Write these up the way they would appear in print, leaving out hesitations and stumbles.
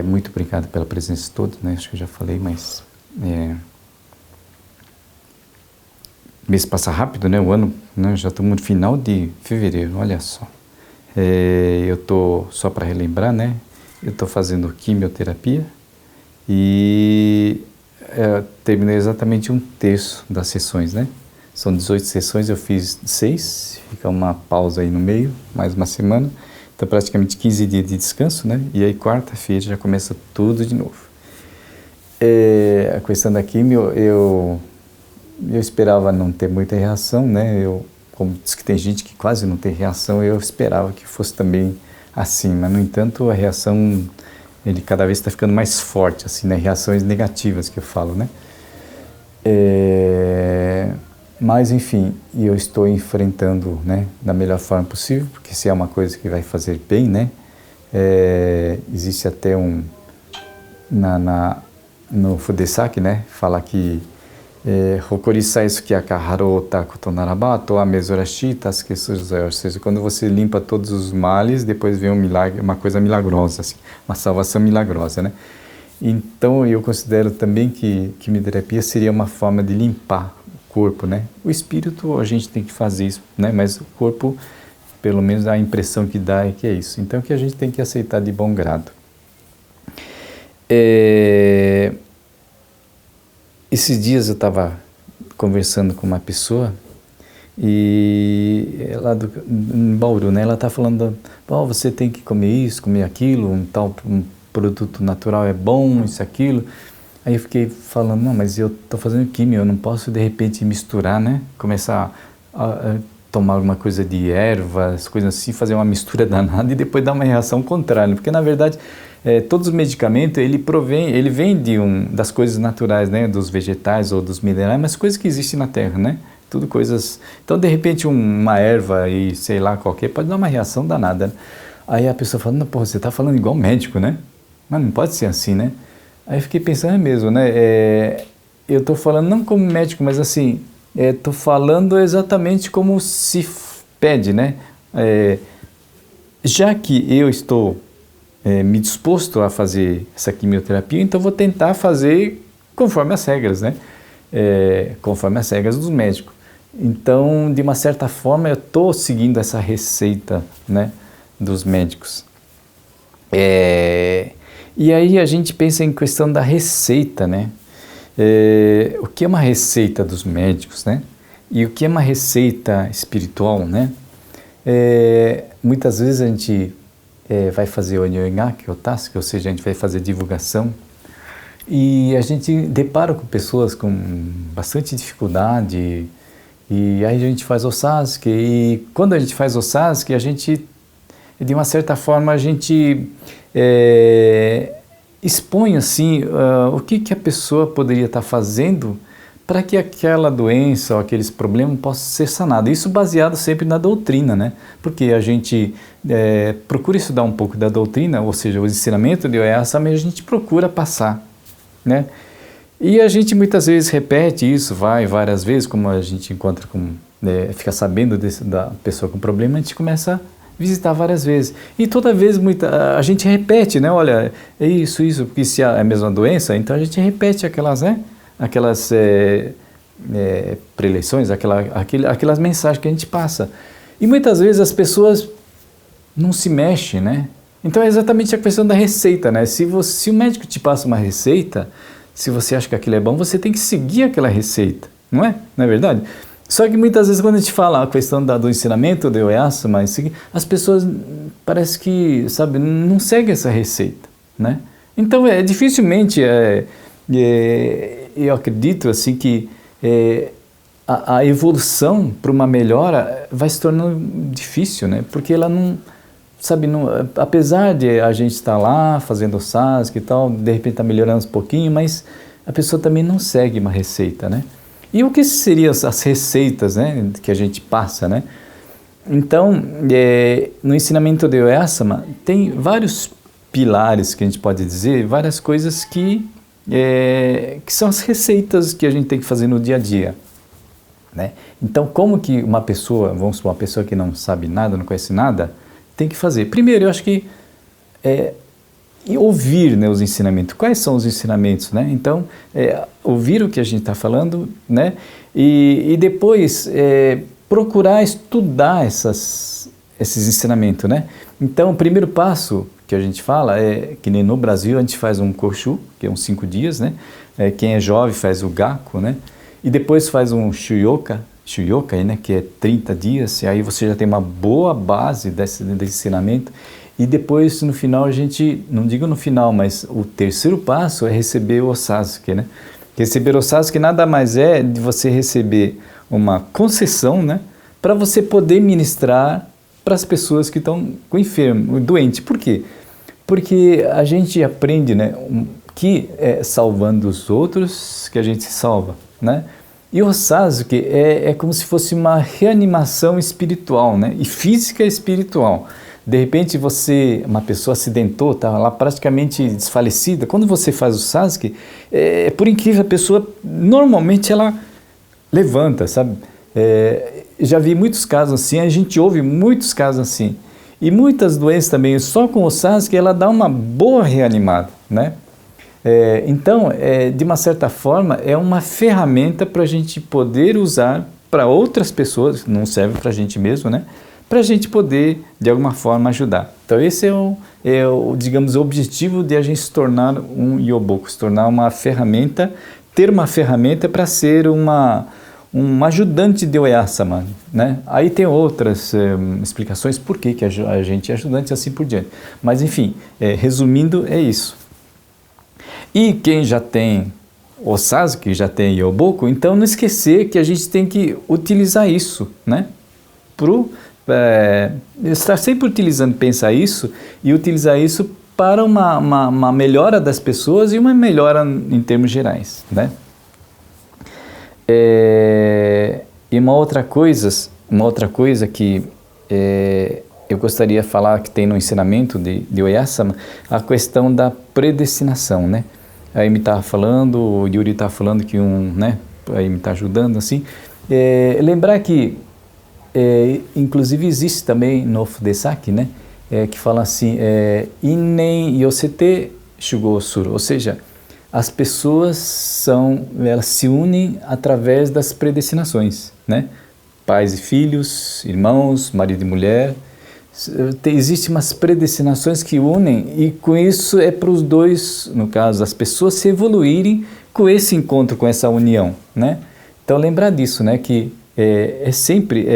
Muito obrigado pela presença de todos, né? Acho que eu já falei, mas mês passa rápido, né? O ano, né? Já estamos no final de fevereiro, olha só. Eu tô, só para relembrar, né? Eu tô fazendo quimioterapia e terminei exatamente um terço das sessões, né? São 18 sessões, eu fiz 6, fica uma pausa aí no meio, mais uma semana. Então, praticamente 15 dias de descanso, né? E aí, quarta-feira já começa tudo de novo. A questão da quimio, eu esperava não ter muita reação, né? Como diz que tem gente que quase não tem reação, eu esperava que fosse também assim. Mas, no entanto, a reação, ele cada vez está ficando mais forte, assim, né? Reações negativas que eu falo, né? Mas, enfim, eu estou enfrentando, né, da melhor forma possível, porque se é uma coisa que vai fazer bem, né, existe até no Fudesaki, né, fala que Hokorisai Sukiaka Haro Takuto Naraba Toa Mezurashi Tasuke Suzai, ou seja, quando você limpa todos os males, depois vem um milagre, uma coisa milagrosa, assim, uma salvação milagrosa, né. Então, eu considero também que quimioterapia seria uma forma de limpar corpo, né? O espírito a gente tem que fazer isso, né? Mas o corpo, pelo menos a impressão que dá é que é isso. Então, que a gente tem que aceitar de bom grado. Esses dias eu estava conversando com uma pessoa e lá em Bauru, né? Ela está falando, você tem que comer isso, comer aquilo, um produto natural é bom, isso, aquilo. Aí eu fiquei falando, não, mas eu estou fazendo químio, eu não posso de repente misturar, né? Começar a tomar alguma coisa de ervas, coisas assim, fazer uma mistura danada e depois dar uma reação contrária. Porque na verdade, todos os medicamentos, ele vem das coisas naturais, né? Dos vegetais ou dos minerais, mas coisas que existem na Terra, né? Tudo coisas... Então, de repente, uma erva e sei lá, qualquer, pode dar uma reação danada. Aí a pessoa fala, não, você está falando igual médico, né? Mas não pode ser assim, né? Aí eu fiquei pensando, é mesmo, né? Eu estou falando não como médico, mas assim, estou falando exatamente como se pede, né? Já que eu estou me disposto a fazer essa quimioterapia, então vou tentar fazer conforme as regras, né? Conforme as regras dos médicos. Então, de uma certa forma, eu estou seguindo essa receita, né, dos médicos. E aí a gente pensa em questão da receita, né? O que é uma receita dos médicos, né? E o que é uma receita espiritual, né? Muitas vezes a gente vai fazer o Onyoingaki, ou seja, a gente vai fazer divulgação, e a gente depara com pessoas com bastante dificuldade, e aí a gente faz o Sasuke, e quando a gente faz o Sasuke, a gente, de uma certa forma, a gente expõe assim o que a pessoa poderia estar fazendo para que aquela doença ou aqueles problemas possam ser sanados. Isso baseado sempre na doutrina, né? Porque a gente procura estudar um pouco da doutrina, ou seja, o ensinamento de Oyasa, mas a gente procura passar, né? E a gente muitas vezes repete isso, várias vezes, como a gente encontra fica sabendo da pessoa com problema, a gente começa a visitar várias vezes. E toda vez a gente repete, né? Olha, é isso, porque se é a mesma doença, então a gente repete aquelas, né? Aquelas preleções, aquelas mensagens que a gente passa. E muitas vezes as pessoas não se mexem, né? Então é exatamente a questão da receita, né? Se o médico te passa uma receita, se você acha que aquilo é bom, você tem que seguir aquela receita, não é? Não é verdade? Só que muitas vezes quando a gente fala a questão do ensinamento do Oyasa, as pessoas parece que, sabe, não seguem essa receita, né? Então dificilmente eu acredito assim que a evolução para uma melhora vai se tornando difícil, né? Porque ela não, sabe, apesar de a gente estar lá fazendo o Sasuke e tal, de repente está melhorando um pouquinho, mas a pessoa também não segue uma receita, né? E o que seriam as receitas, né, que a gente passa, né? Então, no ensinamento de Oyasama, tem vários pilares que a gente pode dizer, várias coisas que são as receitas que a gente tem que fazer no dia a dia, né? Então, como que uma pessoa, vamos supor, uma pessoa que não sabe nada, não conhece nada, tem que fazer? Primeiro, eu acho que e ouvir, né, os ensinamentos. Quais são os ensinamentos, né? Então, ouvir o que a gente está falando, né? E depois procurar estudar esses ensinamentos, né? Então, o primeiro passo que a gente fala é que nem no Brasil a gente faz um Koshu, que é uns 5 dias, né? Quem é jovem faz o Gaku, né? E depois faz um Shuyoka, né? Que é 30 dias, e aí você já tem uma boa base desse ensinamento. E depois, no final, a gente, não digo no final, mas o terceiro passo é receber o Osazuke, né? Receber o Osazuke nada mais é de você receber uma concessão, né? Para você poder ministrar para as pessoas que estão com enfermo, doente. Por quê? Porque a gente aprende, né, que é salvando os outros que a gente se salva, né? E o Osazuke é como se fosse uma reanimação espiritual, né? E física e espiritual. De repente uma pessoa acidentou, está lá praticamente desfalecida. Quando você faz o Osazuke, por incrível, a pessoa, normalmente ela levanta, sabe? Já vi muitos casos assim, a gente ouve muitos casos assim. E muitas doenças também, só com o Osazuke, ela dá uma boa reanimada, né? Então, de uma certa forma, é uma ferramenta para a gente poder usar para outras pessoas, não serve para a gente mesmo, né? Para a gente poder, de alguma forma, ajudar. Então, esse digamos, o objetivo de a gente se tornar um Yoboku, se tornar uma ferramenta, ter uma ferramenta para ser um ajudante de Oyasama, né? Aí tem outras explicações por que a gente é ajudante e assim por diante. Mas, enfim, resumindo, é isso. E quem já tem Osazuke, já tem Yoboku, então não esquecer que a gente tem que utilizar isso, né? Estar sempre utilizando, pensar isso e utilizar isso para uma melhora das pessoas e uma melhora em termos gerais, né? E uma outra coisa que eu gostaria de falar que tem no ensinamento de Oyasama, a questão da predestinação, né? Aí me estava falando, o Yuri estava falando que né? Aí me está ajudando assim. Lembrar que inclusive existe também no Fudesaki, né? Que fala assim, Innen Yosete Shugo Suru, ou seja, as pessoas elas se unem através das predestinações, né? Pais e filhos, irmãos, marido e mulher. Existem umas predestinações que unem e com isso é para os dois, no caso, as pessoas se evoluírem com esse encontro, com essa união, né? Então lembrar disso, né? Que sempre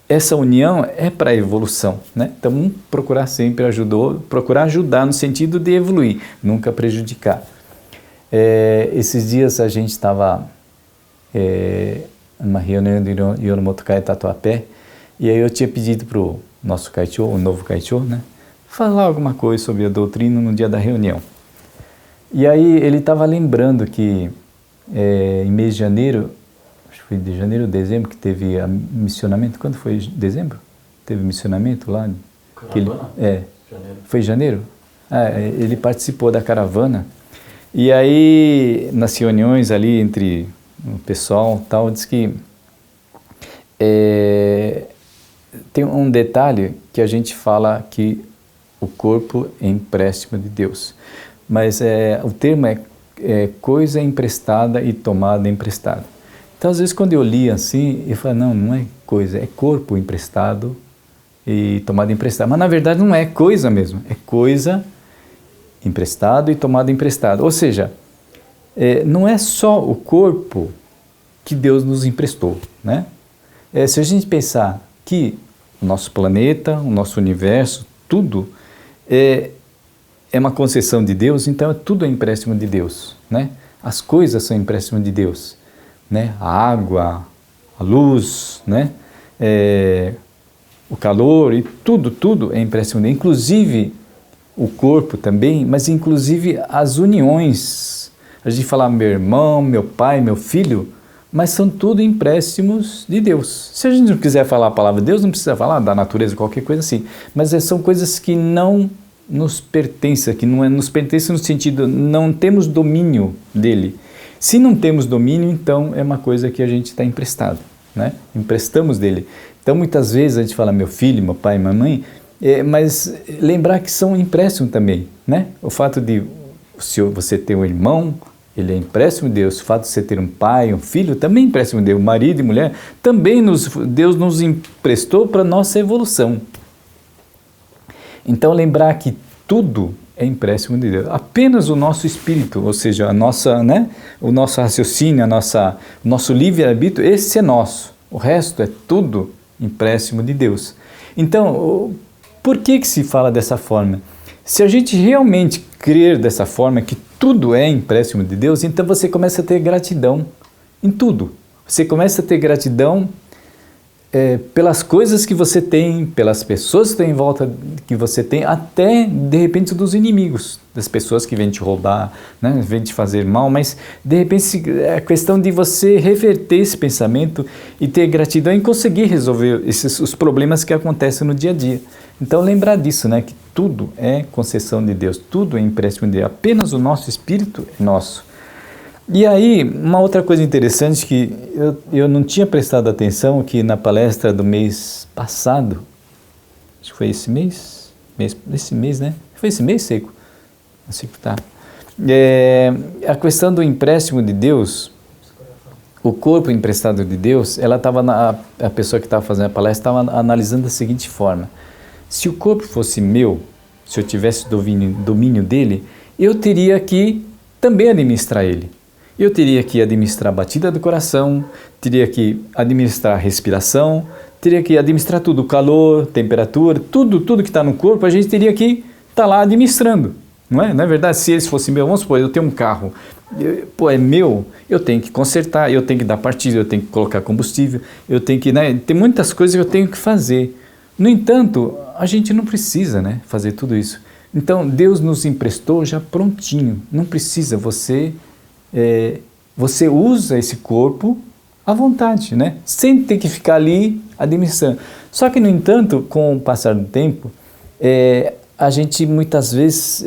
essa união é para a evolução, né? Então procurar sempre procurar ajudar no sentido de evoluir, nunca prejudicar. Esses dias a gente estava numa reunião de Yonomotokai Tatuapé, e aí eu tinha pedido para o nosso Kaichô, o novo Kaichô, né, falar alguma coisa sobre a doutrina no dia da reunião. E aí ele estava lembrando que em mês de janeiro, acho que foi de janeiro ou dezembro, que teve missionamento. Quando foi? Dezembro? Teve missionamento lá? Caravana? Janeiro. Foi janeiro? Ele participou da caravana. E aí, nas reuniões ali entre o pessoal tal, diz que tem um detalhe que a gente fala que o corpo é empréstimo de Deus. Mas o termo é coisa emprestada e tomada emprestada. Então, às vezes, quando eu li assim, eu falo, não é coisa, é corpo emprestado e tomada emprestada. Mas, na verdade, não é coisa mesmo, é coisa emprestado e tomada emprestada. Ou seja, não é só o corpo que Deus nos emprestou, né? Se a gente pensar que o nosso planeta, o nosso universo, tudo é uma concessão de Deus, então tudo é empréstimo de Deus, né? As coisas são empréstimo de Deus, né? A água, a luz, né? O calor e tudo é empréstimo de Deus, inclusive o corpo também, mas inclusive as uniões. A gente fala meu irmão, meu pai, meu filho, mas são tudo empréstimos de Deus. Se a gente não quiser falar a palavra de Deus, não precisa falar da natureza, qualquer coisa assim, mas são coisas que não nos pertencem, que não nos pertencem no sentido, não temos domínio dele. Se não temos domínio, então é uma coisa que a gente está emprestado, né? Emprestamos dele. Então muitas vezes a gente fala meu filho, meu pai, minha mãe, Mas lembrar que são empréstimo também, né? O fato de se você ter um irmão, ele é empréstimo de Deus. O fato de você ter um pai, um filho, também é empréstimo de Deus. Marido e mulher, também Deus nos emprestou para a nossa evolução. Então lembrar que tudo é empréstimo de Deus. Apenas o nosso espírito, ou seja, a nossa, né, o nosso raciocínio, o nosso livre-arbítrio, esse é nosso. O resto é tudo empréstimo de Deus. Então, por que se fala dessa forma? Se a gente realmente crer dessa forma, que tudo é empréstimo de Deus, então você começa a ter gratidão em tudo. Você começa a ter gratidão pelas coisas que você tem, pelas pessoas que estão em volta que você tem, até de repente dos inimigos, das pessoas que vêm te roubar, né, vêm te fazer mal, mas de repente é questão de você reverter esse pensamento e ter gratidão em conseguir resolver os problemas que acontecem no dia a dia. Então lembrar disso, né, que tudo é concessão de Deus, tudo é empréstimo de Deus, apenas o nosso espírito é nosso. E aí, uma outra coisa interessante que eu não tinha prestado atenção, que na palestra do mês passado, acho que foi esse mês, né? Foi esse mês, Seco? Não sei que tá. A questão do empréstimo de Deus, o corpo emprestado de Deus, a pessoa que estava fazendo a palestra estava analisando da seguinte forma: se o corpo fosse meu, se eu tivesse domínio dele, eu teria que também administrar ele. Eu teria que administrar a batida do coração, teria que administrar a respiração, teria que administrar tudo, o calor, temperatura, tudo que está no corpo, a gente teria que estar lá administrando, não é? Não é verdade? Se esse fosse meu, vamos supor, eu tenho um carro, é meu, eu tenho que consertar, eu tenho que dar partida, eu tenho que colocar combustível, eu tenho que, né, tem muitas coisas que eu tenho que fazer. No entanto, a gente não precisa, né, fazer tudo isso. Então, Deus nos emprestou já prontinho, não precisa, você usa esse corpo à vontade, né? Sem ter que ficar ali administrando. Só que, no entanto, com o passar do tempo, a gente muitas vezes,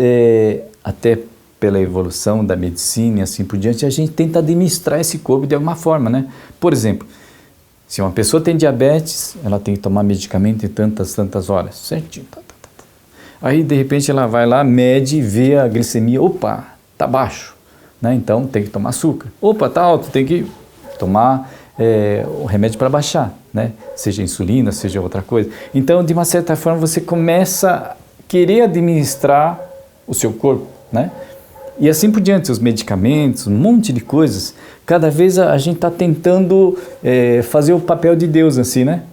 até pela evolução da medicina e assim por diante, a gente tenta administrar esse corpo de alguma forma, né? Por exemplo, se uma pessoa tem diabetes, ela tem que tomar medicamento em tantas horas, certinho. Aí, de repente, ela vai lá, mede, vê a glicemia, opa, tá baixo. Né? Então tem que tomar açúcar. Opa, tá alto, tem que tomar o remédio para baixar, né? Seja insulina, seja outra coisa. Então, de uma certa forma, você começa a querer administrar o seu corpo, né? E assim por diante, os medicamentos, um monte de coisas. Cada vez a gente está tentando fazer o papel de Deus assim, né?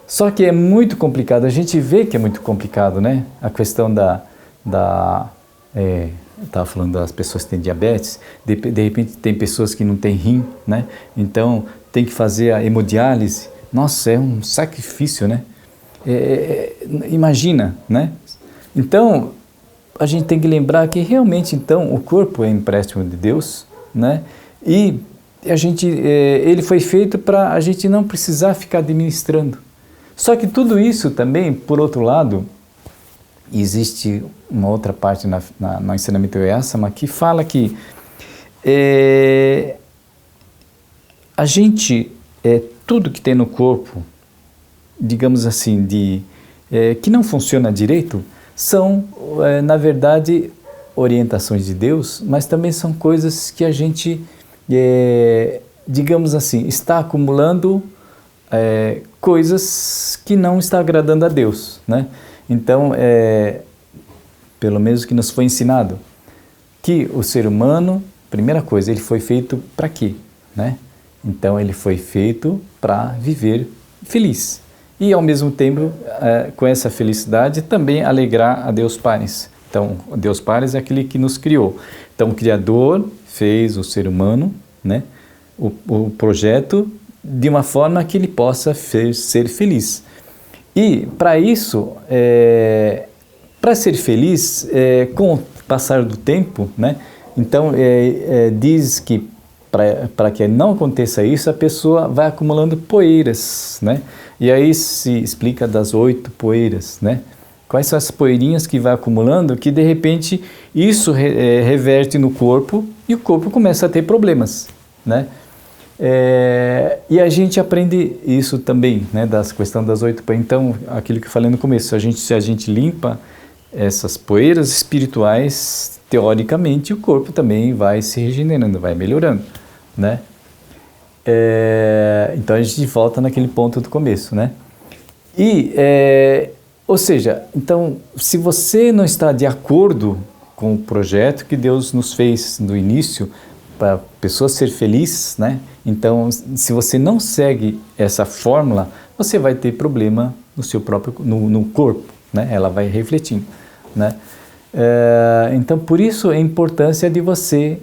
Só que é muito complicado, a gente vê que é muito complicado, né? A questão eu estava falando das pessoas que têm diabetes, de repente tem pessoas que não têm rim, né? Então tem que fazer a hemodiálise. Nossa, é um sacrifício, né? Imagina, né? Então a gente tem que lembrar que realmente então o corpo é empréstimo de Deus, né? E ele foi feito para a gente não precisar ficar administrando. Só que tudo isso também, por outro lado, existe uma outra parte no ensinamento Yoyasama que fala que a gente, tudo que tem no corpo, digamos assim, que não funciona direito, são, na verdade, orientações de Deus, mas também são coisas que a gente, digamos assim, está acumulando coisas que não está agradando a Deus, né? Então, pelo menos que nos foi ensinado, que o ser humano, primeira coisa, ele foi feito para quê? Né? Então, ele foi feito para viver feliz. E, ao mesmo tempo, com essa felicidade, também alegrar a Deus Pai. Então, Deus Pai é aquele que nos criou. Então, o Criador fez o ser humano, né? O projeto, de uma forma que ele possa ser feliz. E, para isso, para ser feliz, com o passar do tempo, né? Então, diz que para que não aconteça isso, a pessoa vai acumulando poeiras, né? E aí se explica das 8 poeiras, né? Quais são as poeirinhas que vai acumulando, que de repente isso reverte no corpo e o corpo começa a ter problemas, né? E a gente aprende isso também, né, da questão das 8. Então, aquilo que eu falei no começo, se a gente limpa essas poeiras espirituais, teoricamente o corpo também vai se regenerando, vai melhorando, né? Então a gente volta naquele ponto do começo, né? Ou seja, então, se você não está de acordo com o projeto que Deus nos fez no início, para a pessoa ser feliz, né? Então, se você não segue essa fórmula, você vai ter problema no seu próprio, no corpo, né? Ela vai refletindo, né? Então, por isso a importância de você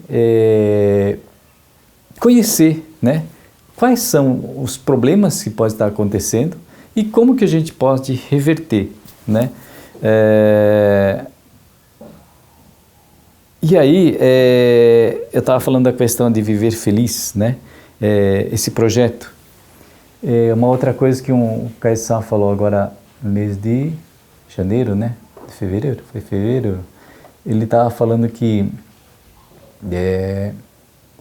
conhecer, né? Quais são os problemas que podem estar acontecendo e como que a gente pode reverter, né? E aí, eu estava falando da questão de viver feliz, né? Esse projeto. Uma outra coisa que o Caissá falou agora no mês de janeiro, né? De fevereiro, foi fevereiro. Ele estava falando que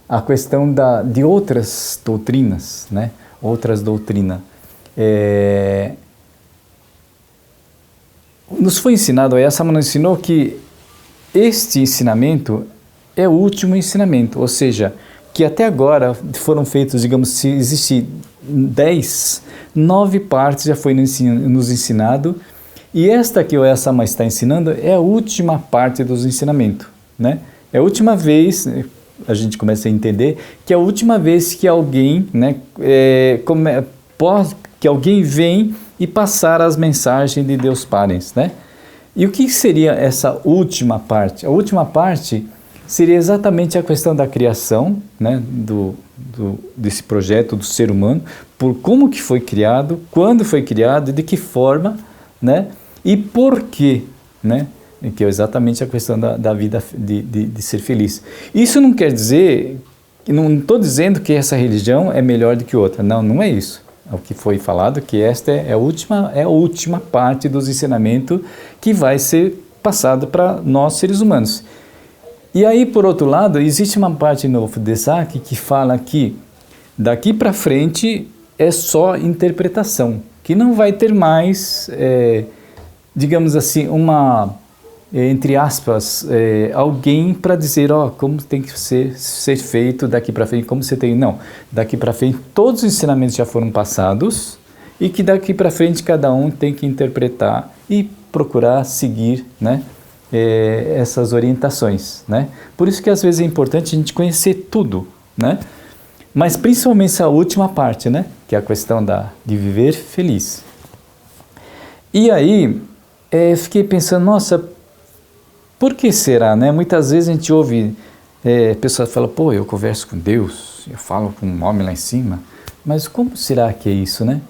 a questão de outras doutrinas, né? Outras doutrinas. Nos foi ensinado, a Yasama nos ensinou que este ensinamento é o último ensinamento, ou seja, que até agora foram feitos, digamos, se existe 10, 9 partes já foi nos ensinado, e esta que o Yasama está ensinando é a última parte dos ensinamentos, né? É a última vez, a gente começa a entender, que é a última vez que alguém, né, que alguém vem e passar as mensagens de Deus Pai, né? E o que seria essa última parte? A última parte seria exatamente a questão da criação, né, desse projeto do ser humano, por como que foi criado, quando foi criado, de que forma, né, e por quê, né, que é exatamente a questão da vida, de ser feliz. Isso não quer dizer, não estou dizendo que essa religião é melhor do que outra, não é isso. O que foi falado, que esta é a última parte dos ensinamentos que vai ser passado para nós seres humanos. E aí, por outro lado, existe uma parte no Fudesak que fala que daqui para frente é só interpretação, que não vai ter mais, digamos assim, entre aspas, alguém para dizer, como tem que ser feito daqui para frente, como você tem. Não, daqui para frente todos os ensinamentos já foram passados e que daqui para frente cada um tem que interpretar e procurar seguir, né, essas orientações, né? Por isso que às vezes é importante a gente conhecer tudo, né? Mas principalmente essa última parte, né, que é a questão de viver feliz. E aí, fiquei pensando, nossa, por que será, né? Muitas vezes a gente ouve pessoas falam, pô, eu converso com Deus, eu falo com um homem lá em cima, mas como será que é isso, né?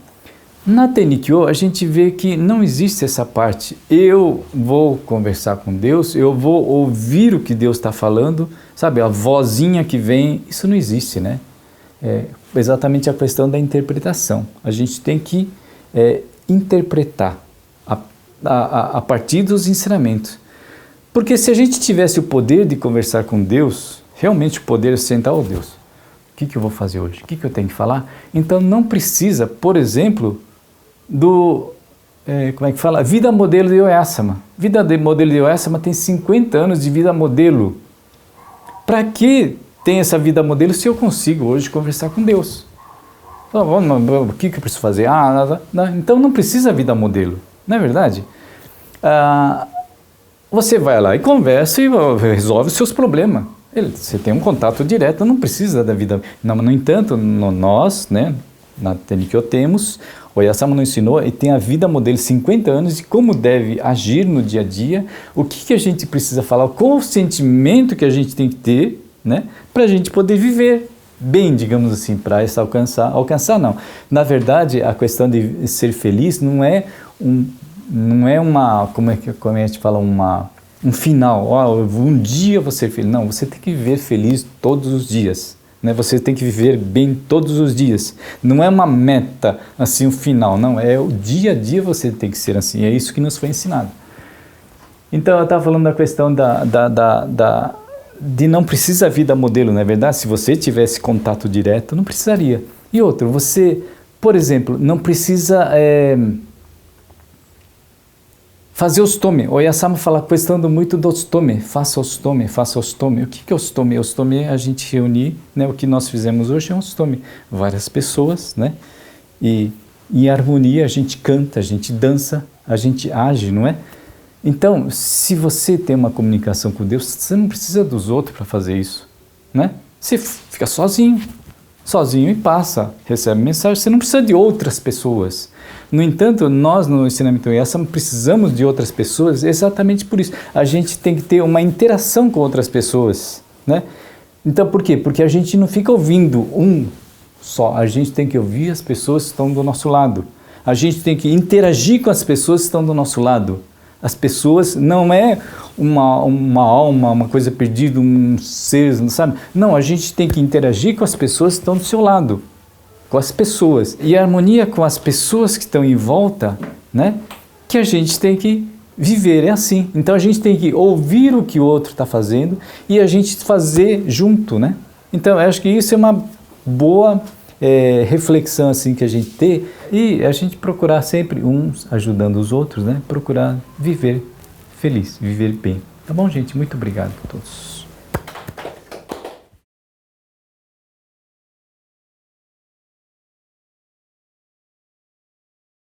Na Tenikyo a gente vê que não existe essa parte, eu vou conversar com Deus, eu vou ouvir o que Deus está falando, sabe, a vozinha que vem, isso não existe, né? É exatamente a questão da interpretação, a gente tem que interpretar a partir dos ensinamentos. Porque se a gente tivesse o poder de conversar com Deus, realmente o poder de sentar, Deus, o que eu vou fazer hoje? O que eu tenho que falar? Então não precisa, por exemplo, vida modelo de Oyasama. Vida modelo de Oyasama tem 50 anos de vida modelo. Para que tem essa vida modelo se eu consigo hoje conversar com Deus? O que eu preciso fazer? Então não precisa vida modelo, não é verdade? Você vai lá e conversa e resolve os seus problemas. Você tem um contato direto, não precisa da vida. No entanto, nós, né, na Tenikyo temos, o Oyasama nos ensinou e tem a vida modelo 50 anos e como deve agir no dia a dia, o que a gente precisa falar, qual o sentimento que a gente tem que ter, né, para a gente poder viver bem, digamos assim, para alcançar não. Na verdade, a questão de ser feliz não é uma, como a gente fala, um final, um dia você feliz. Não, você tem que viver feliz todos os dias, né? Você tem que viver bem todos os dias. Não é uma meta, assim, um final, não. É o dia a dia você tem que ser assim. É isso que nos foi ensinado. Então, eu estava falando da questão de não precisa vida modelo, não é verdade? Se você tivesse contato direto, não precisaria. E outro, você, por exemplo, não precisa fazer ostome. O Oyasama fala, questão muito do ostome. Faça ostome, faça ostome. O que é ostome? Ostome é a gente reunir, né? O que nós fizemos hoje é um ostome. Várias pessoas, né? E em harmonia a gente canta, a gente dança, a gente age, não é? Então, se você tem uma comunicação com Deus, você não precisa dos outros para fazer isso, né? Você fica sozinho e passa, recebe mensagem, você não precisa de outras pessoas. No entanto, nós no ensinamento Oyasama precisamos de outras pessoas exatamente por isso. A gente tem que ter uma interação com outras pessoas, né? Então, por quê? Porque a gente não fica ouvindo um só, a gente tem que ouvir as pessoas que estão do nosso lado. A gente tem que interagir com as pessoas que estão do nosso lado. As pessoas não é uma alma, uma coisa perdida, um ser, sabe? Não, a gente tem que interagir com as pessoas que estão do seu lado, com as pessoas. E a harmonia com as pessoas que estão em volta, né? Que a gente tem que viver, é assim. Então a gente tem que ouvir o que o outro está fazendo e a gente fazer junto, né? Então eu acho que isso é uma boa reflexão assim que a gente tem e a gente procurar sempre uns ajudando os outros, né? Procurar viver feliz, viver bem. Tá bom, gente? Muito obrigado a todos.